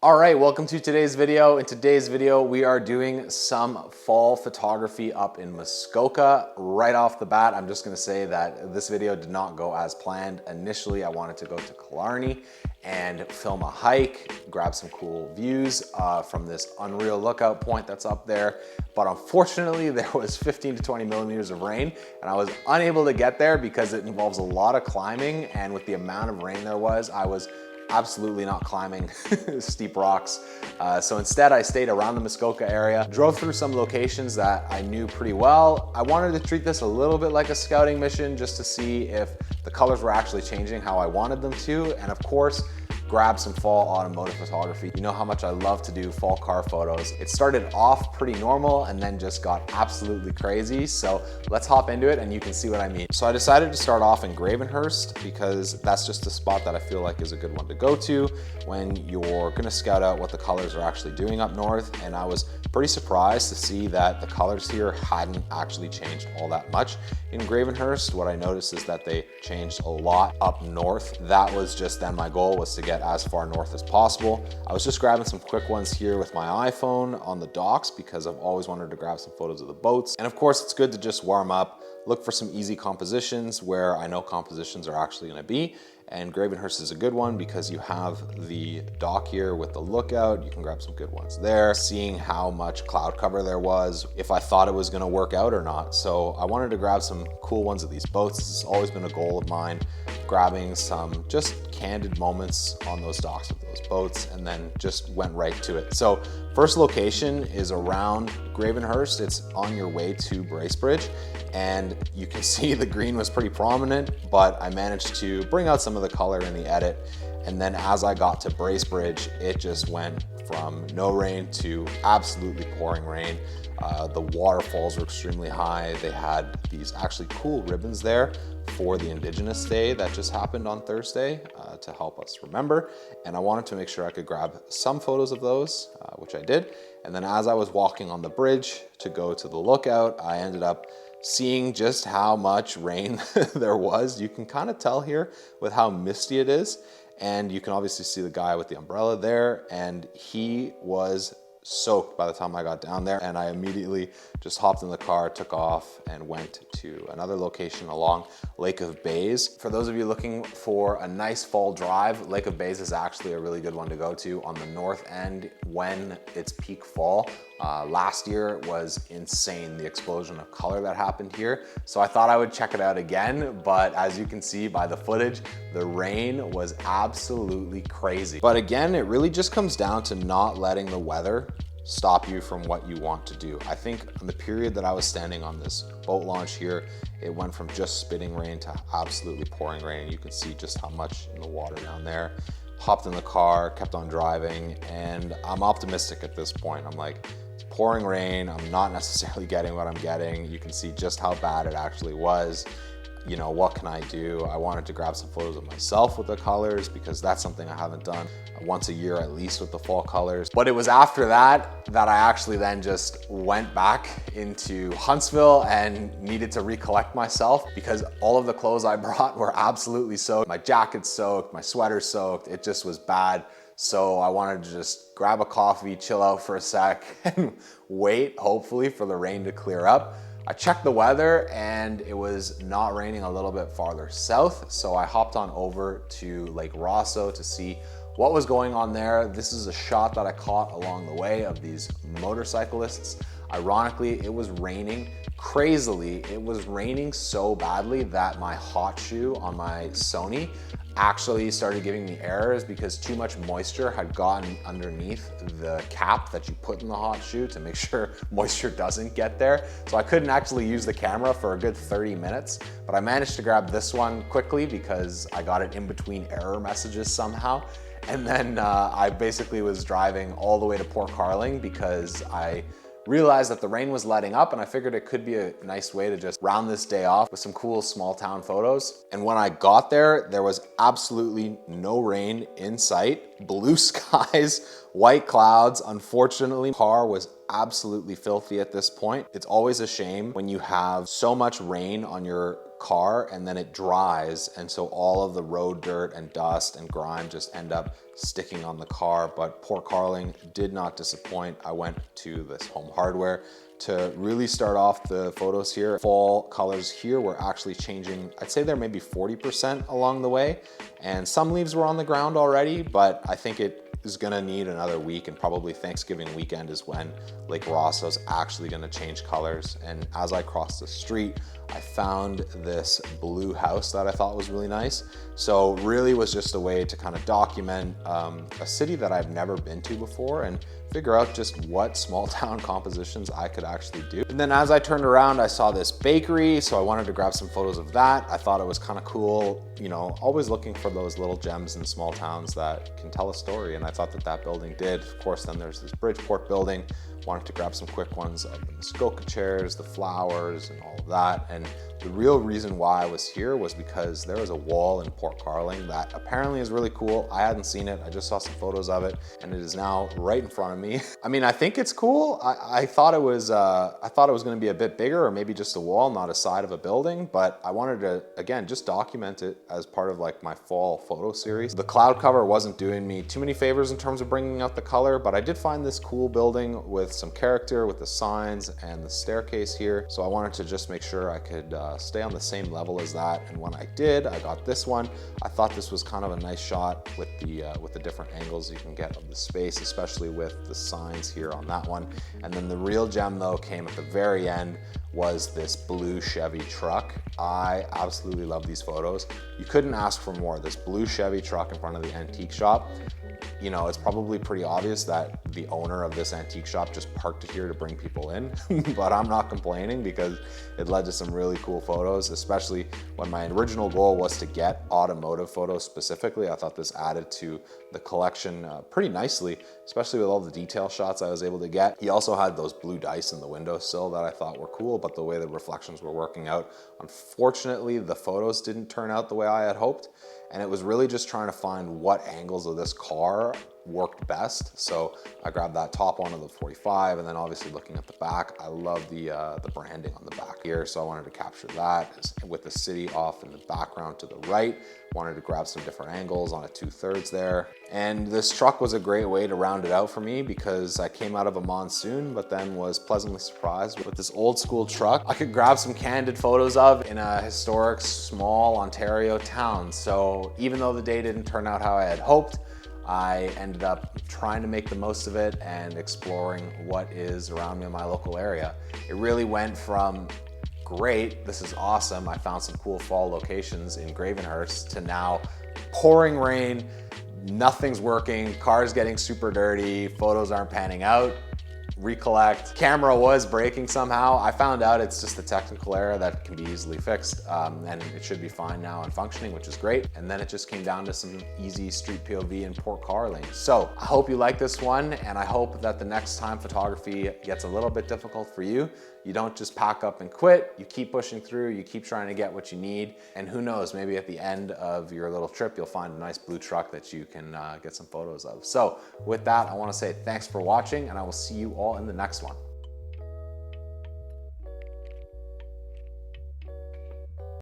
All right, welcome to today's video. In today's video, we are doing some fall photography up in Muskoka. Right off the bat, I'm just gonna say that this video did not go as planned. Initially, I wanted to go to Killarney and film a hike, grab some cool views from this unreal lookout point that's up there. But unfortunately, there was 15 to 20 millimeters of rain, and I was unable to get there because it involves a lot of climbing, and with the amount of rain there was, I was absolutely not climbing steep rocks. So instead I stayed around the Muskoka area, drove through some locations that I knew pretty well. I wanted to treat this a little bit like a scouting mission just to see if the colors were actually changing how I wanted them to. And of course, grab some fall automotive photography. You know how much I love to do fall car photos. It started off pretty normal and then just got absolutely crazy. So let's hop into it and you can see what I mean. So I decided to start off in Gravenhurst because that's just a spot that I feel like is a good one to go to when you're gonna scout out what the colors are actually doing up north. And I was pretty surprised to see that the colors here hadn't actually changed all that much. In Gravenhurst, what I noticed is that they changed a lot up north. That was just then my goal, was to get as far north as possible. I was just grabbing some quick ones here with my iPhone on the docks because I've always wanted to grab some photos of the boats. And of course, it's good to just warm up, look for some easy compositions where I know compositions are actually gonna be. And Gravenhurst is a good one because you have the dock here with the lookout. You can grab some good ones there. Seeing how much cloud cover there was, if I thought it was gonna work out or not. So I wanted to grab some cool ones of these boats. This has always been a goal of mine, grabbing some just candid moments on those docks with those boats, and then just went right to it. So first location is around Gravenhurst. It's on your way to Bracebridge, and you can see the green was pretty prominent, but I managed to bring out some of the color in the edit. And then as I got to Bracebridge, it just went from no rain to absolutely pouring rain. The waterfalls were extremely high. They had these actually cool ribbons there for the Indigenous Day that just happened on Thursday to help us remember. And I wanted to make sure I could grab some photos of those, which I did. And then as I was walking on the bridge to go to the lookout, I ended up seeing just how much rain there was. You can kind of tell here with how misty it is. And you can obviously see the guy with the umbrella there, and he was soaked by the time I got down there. And I immediately just hopped in the car, took off, and went to another location along Lake of Bays. For those of you looking for a nice fall drive, Lake of Bays is actually a really good one to go to on the north end when it's peak fall. Last year was insane, the explosion of color that happened here. So I thought I would check it out again, but as you can see by the footage, the rain was absolutely crazy. But again, it really just comes down to not letting the weather stop you from what you want to do. I think in the period that I was standing on this boat launch here, it went from just spitting rain to absolutely pouring rain. You can see just how much in the water down there. Hopped in the car, kept on driving, and I'm optimistic at this point. I'm like, it's pouring rain, I'm not necessarily getting what I'm getting. You can see just how bad it actually was. You know, what can I do? I wanted to grab some photos of myself with the colors because that's something I haven't done once a year at least with the fall colors. But it was after that that I actually then just went back into Huntsville and needed to recollect myself because all of the clothes I brought were absolutely soaked. My jacket's soaked, my sweater's soaked, it just was bad. So I wanted to just grab a coffee, chill out for a sec, and wait, hopefully, for the rain to clear up. I checked the weather and it was not raining a little bit farther south. So I hopped on over to Lake Rosso to see what was going on there. This is a shot that I caught along the way of these motorcyclists. Ironically, it was raining crazily. It was raining so badly that my hot shoe on my Sony actually started giving me errors because too much moisture had gotten underneath the cap that you put in the hot shoe to make sure moisture doesn't get there. So I couldn't actually use the camera for a good 30 minutes, but I managed to grab this one quickly because I got it in between error messages somehow. And then I basically was driving all the way to Port Carling because I realized that the rain was letting up and I figured it could be a nice way to just round this day off with some cool small town photos. And when I got there, there was absolutely no rain in sight, blue skies, white clouds. Unfortunately, the car was absolutely filthy at this point. It's always a shame when you have so much rain on your car and then it dries, and so all of the road dirt and dust and grime just end up sticking on the car, but Port Carling did not disappoint. I went to this Home Hardware to really start off the photos here. Fall colors here were actually changing. I'd say they're maybe 40% along the way, and some leaves were on the ground already, but I think it is gonna need another week, and probably Thanksgiving weekend is when Lake Rosseau's actually gonna change colors. And as I crossed the street, I found this blue house that I thought was really nice. So really was just a way to kind of document a city that I've never been to before and figure out just what small town compositions I could actually do. And then as I turned around, I saw this bakery, so I wanted to grab some photos of that. I thought it was kind of cool, you know, always looking for those little gems in small towns that can tell a story, and I thought that that building did. Of course, then there's this Bridgeport building. Wanted to grab some quick ones of the Muskoka chairs, the flowers, and all of that. And the real reason why I was here was because there was a wall in Port Carling that apparently is really cool. I hadn't seen it. I just saw some photos of it, and it is now right in front of me. I mean, I think it's cool. I thought it was going to be a bit bigger, or maybe just a wall, not a side of a building. But I wanted to, again, just document it as part of like my fall photo series. The cloud cover wasn't doing me too many favors in terms of bringing out the color, but I did find this cool building with some character, with the signs and the staircase here. So I wanted to just make sure I could stay on the same level as that. And when I did, I got this one. I thought this was kind of a nice shot with the different angles you can get of the space, especially with the signs here on that one. And then the real gem though came at the very end, was this blue Chevy truck. I absolutely love these photos. You couldn't ask for more. This blue Chevy truck in front of the antique shop. You know, it's probably pretty obvious that the owner of this antique shop just parked it here to bring people in, but I'm not complaining because it led to some really cool photos, especially when my original goal was to get automotive photos specifically. I thought this added to the collection pretty nicely, especially with all the detail shots I was able to get. He also had those blue dice in the windowsill that I thought were cool, but the way the reflections were working out, unfortunately, the photos didn't turn out the way I had hoped. And it was really just trying to find what angles of this car worked best. So I grabbed that top one of the 45, and then obviously looking at the back, I love the branding on the back here. So I wanted to capture that with the city off in the background to the right. Wanted to grab some different angles on a 2/3 there. And this truck was a great way to round it out for me because I came out of a monsoon, but then was pleasantly surprised with this old school truck I could grab some candid photos of in a historic small Ontario town. So even though the day didn't turn out how I had hoped, I ended up trying to make the most of it and exploring what is around me in my local area. It really went from great, this is awesome, I found some cool fall locations in Gravenhurst, to now pouring rain, nothing's working, car's getting super dirty, photos aren't panning out. Recollect, camera was breaking somehow. I found out it's just a technical error that can be easily fixed, and it should be fine now and functioning, which is great. And then it just came down to some easy street POV in Port Carling. So I hope you like this one, and I hope that the next time photography gets a little bit difficult for you, you don't just pack up and quit. You keep pushing through, you keep trying to get what you need, and who knows, maybe at the end of your little trip, you'll find a nice blue truck that you can get some photos of. So with that, I want to say thanks for watching, and I will see you all in the next one.